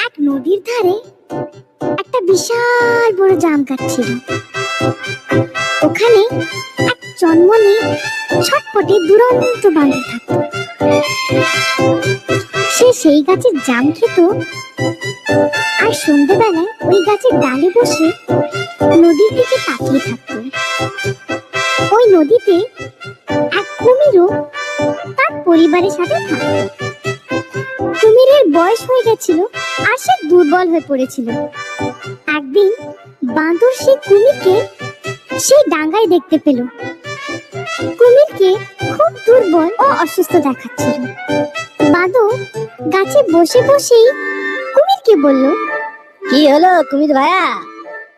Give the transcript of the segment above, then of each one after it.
এক নদীর ধারে একটা বিশাল বড় জাম গাছ ছিল। ওখানে এক জন্মনি ছটপটে দুরন্ত বাঁদর থাকতো। সে সেই গাছের জাম খেত আর সন্ধ্যেবেলায় ওই গাছের ডালে বসে নদীর দিকে তাকিয়ে থাকতো। ওই নদীতে এক কুমিরও তার পরিবারের সাথে থাকতো। কুমিরের বয়স হয়ে গেছিল আর সে দুর্বল হয়ে পড়েছিল। একদিন বাঁদর সেই কুমিরকে সেই ডাঙ্গায় দেখতে পেল। কুমিরকে খুব দুর্বল ও অসুস্থ দেখাচ্ছিল। বাঁদর গাছে বসে বসেই কুমিরকে বলল, কি হলো কুমির ভাইয়া,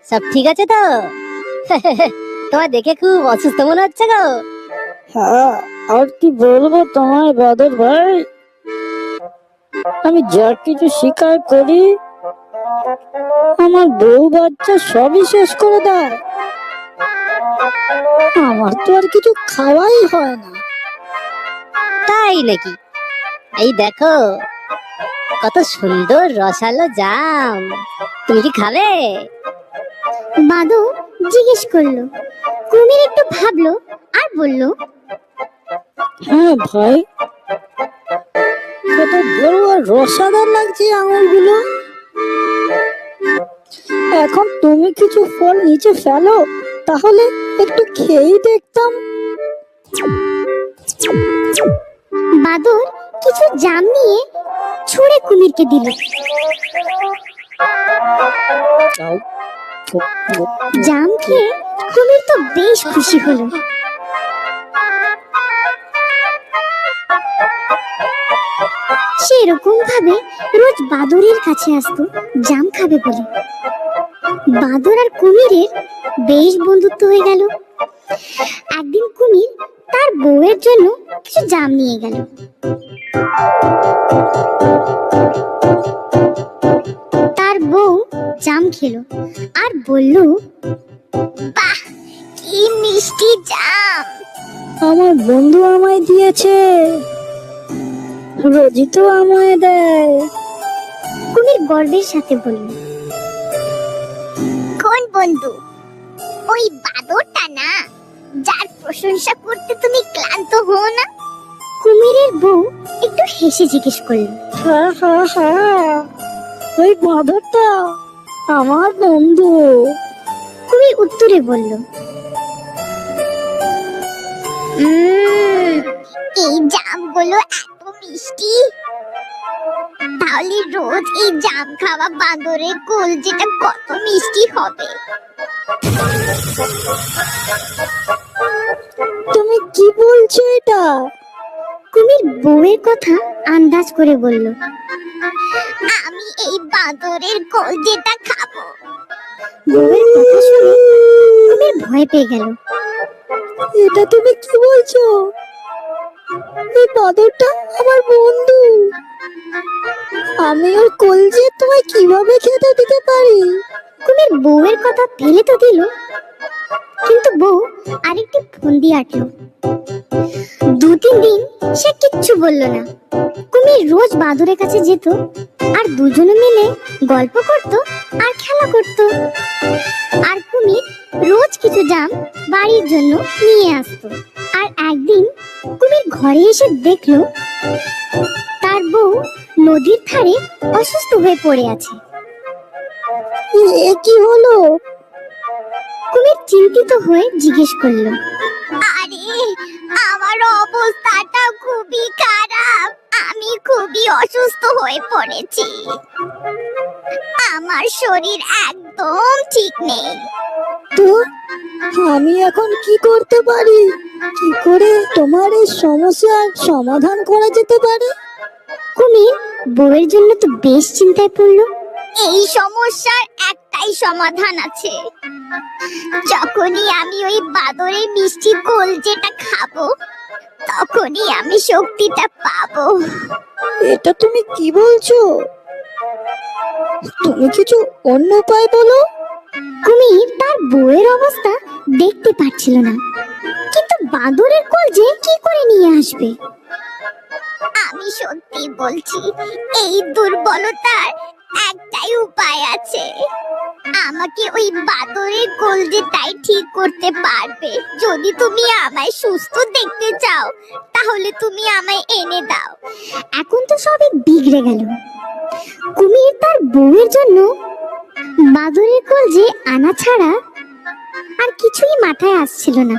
সব ঠিক আছে তো? তোমার দেখে খুব অসুস্থ মনে হচ্ছে গো। হ্যাঁ, আর কি বলবো তোমায় বাদর ভাই, আমি যা কিছু শিকার করি আমার বউ বাচ্চা সবই শেষ করে দেয়। আমার তো আর কিছু খাওয়াই হয় না। তাই নাকি? এই দেখো কত সুন্দর রসালো জাম, তুমি কি খাবে? বাঁদর জিজ্ঞেস করলো। কুমির একটু ভাবলো আর বলল, হ্যাঁ ভাই, কত বড় আর রসাদার লাগছে আঙুরগুলো। এখন তুমি কিছু ফল নিচে ফেলো, তাহলে একটু খেয়েই দেখতাম। বাঁদর কিছু জাম নিয়ে ছুঁড়ে কুমিরকে দিল। জাম খেয়ে কুমির তো বেশ খুশি হলো। সে এরকম ভাবে রোজ বাঁদরের কাছে আসতো জাম খাবে বলে। বাঁদর আর কুমিরের বেশ বন্ধুত্ব হয়ে গেল। একদিন কুমির তার বউয়ের জন্য কিছু জাম নিয়ে গেল। তার বউ জাম খেলো আর বলল, বাহ, কি মিষ্টি জাম! আমার বন্ধু আমায় দিয়েছে, রোজই তো আমায় দেয়। কুমির গর্বের সাথে বলল, কোন বন্ধু? ওই বাঁদরটা না, যার প্রশংসা করতে তুমি ক্লান্ত হও না? কুমিরের বউ একটু হেসে জিজ্ঞেস করল। হ্যাঁ হ্যাঁ হ্যাঁ, ওই বাঁদরটা আমার বন্ধু। কুমির উত্তরে বলল, এই জামগুলো এত মিষ্টি, তাহলে রোজ এই জাম খাওয়া বাঁদরের কলজেটা কত মিষ্টি হবে। তুমি কি বলছো এটা? কুমির বউয়ের কথা আন্দাজ করে বলল, আমি এই বাঁদরের কলজেটা খাবো। বউয়ের কথা শুনে কুমির ভয় পেয়ে গেল। এটা তুমি কি বলছো? এই বাঁদরটা আমার বন্ধু, আমি ওর কলজে তোমায় কিভাবে খেতে দিতে পারি? কুমির বউয়ের কথা ফেলে তো দিল, কিন্তু বউ আরেকটি ফন্দি আটলো। 2-3 দিন সে কিচ্ছু বলল না। কুমির রোজ বাঁদরের কাছে যেত আর দুজনে মিলে গল্প করত আর খেলা করত। আর কুমির রোজ কিছু জাম বাড়ির জন্য নিয়ে আসতো। আর একদিন কুমির ঘরে এসে দেখলো তার বউ নদীর ধারে অসুস্থ হয়ে পড়ে আছে। এ কি হলো? কুমির চিন্তিত হয়ে জিজ্ঞেস করলো, আরে আমার অবস্থাটা খুবই খারাপ, আমি খুবই অসুস্থ হয়ে পড়েছি, আমার শরীর একদম ঠিক নেই। তো আমি এখন কি করতে পারি? কি করে তোমার এই সমস্যার সমাধান করা যেতে পারে? কুমির বউয়ের জন্য তো বেশ চিন্তায় পড়লো। এই সমস্যার একটাই সমাধান আছে, যখনই আমি ওই বাঁদরের মিষ্টি কলজেটা খাবো তখনই আমি শক্তিটা পাবো। এটা তুমি কি বলছো? তুমি কিছু অন্য উপায় বলো। কুমির তার বউয়ের অবস্থা দেখতে পাচ্ছিল না, কিন্তু বাঁদরের কলজে কি করে নিয়ে আসবে? আমি সত্যি বলছি, এই দুর্বলতার একটাই উপায় আছে, আমাকে ওই বাদরের কলজেটাই ঠিক করতে পারবে। যদি তুমি আমায় সুস্থ দেখতে চাও তাহলে তুমি আমায় এনে দাও। এখন তো সবই বিগড়ে গেল। কুমির তার বউয়ের জন্য বাদরের কলজে আনা ছাড়া আর কিছুই মাথায় আসছিল না।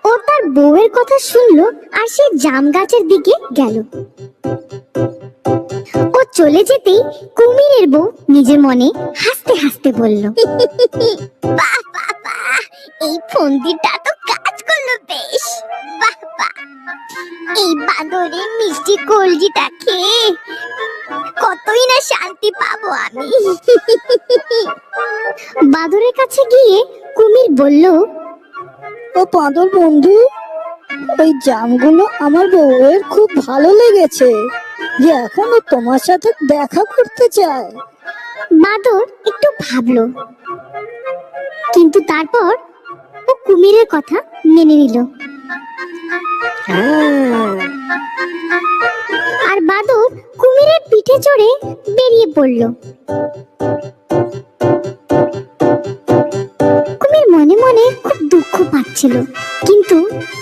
ও তার বউয়ের কথা শুনলো আর সে জাম গাছের দিকে গেল। ও চলে যেতেই কুমিরের বউ নিজের মনে হাসতে হাসতে বলল, বাহ বাহ বাহ, এই ফন্দিটা তো কাজ করলো বেশ। বাহ বাহ, এই বাঁদরের মিষ্টি কলজিটা খেয়ে কতই না শান্তি পাবো আমি। বাঁদরের কাছে গিয়ে কুমির বলল, ও বাঁদর বন্ধু, ওই জামগুলো আমার বউয়ের খুব ভালো লেগেছে যে এখনো তোমার সাথে দেখা করতে চায়। বাঁদর একটু ভাবলো, কিন্তু তারপর ও কুমিরের কথা মেনে নিল। আর বাদর কুমিরের পিঠে চড়ে বেরিয়ে পড়ল। কুমির মনে মনে খুব দুঃখ পাচ্ছিল, কিন্তু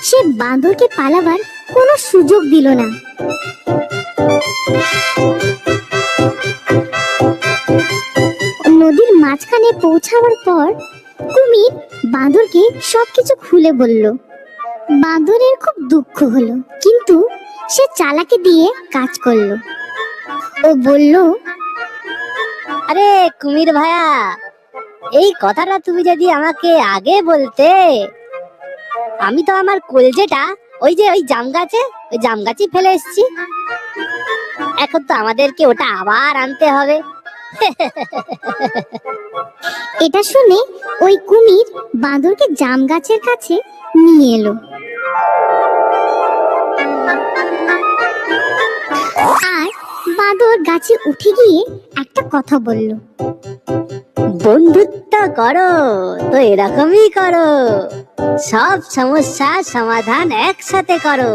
সে বাঁদরকে পালাবার কোনো সুযোগ দিল না। নদীর মাঝখানে পৌঁছাবার পর কুমির বাঁদরকে সবকিছু খুলে বলল। বাঁদরের খুব দুঃখ হলো, কিন্তু সে চালাকি দিয়ে কাজ করলো। ও বলল, আরে কুমির ভাইয়া, এই কথাটা তুমি যদি আমাকে আগে বলতে, আমি তো আমার কলজেটা ওই যে ওই জাম গাছে ফেলে এসেছি। এখন তো আমাদেরকে ওটা আবার আনতে হবে। এটা শুনে ওই কুমির বাঁদরকে জাম গাছের কাছে নিয়ে এলো। আর বাঁদর গাছে উঠে গিয়ে একটা কথা বলল, বন্ধুত্ব করো তো এরকমই করো, সব সমস্যার সমাধান একসাথে করো।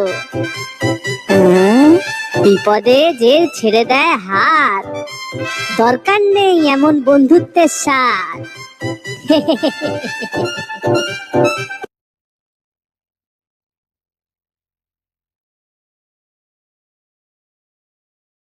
বিপদে যে ছেড়ে দেয় হাত, দরকার নেই এমন বন্ধুত্বের সাথ।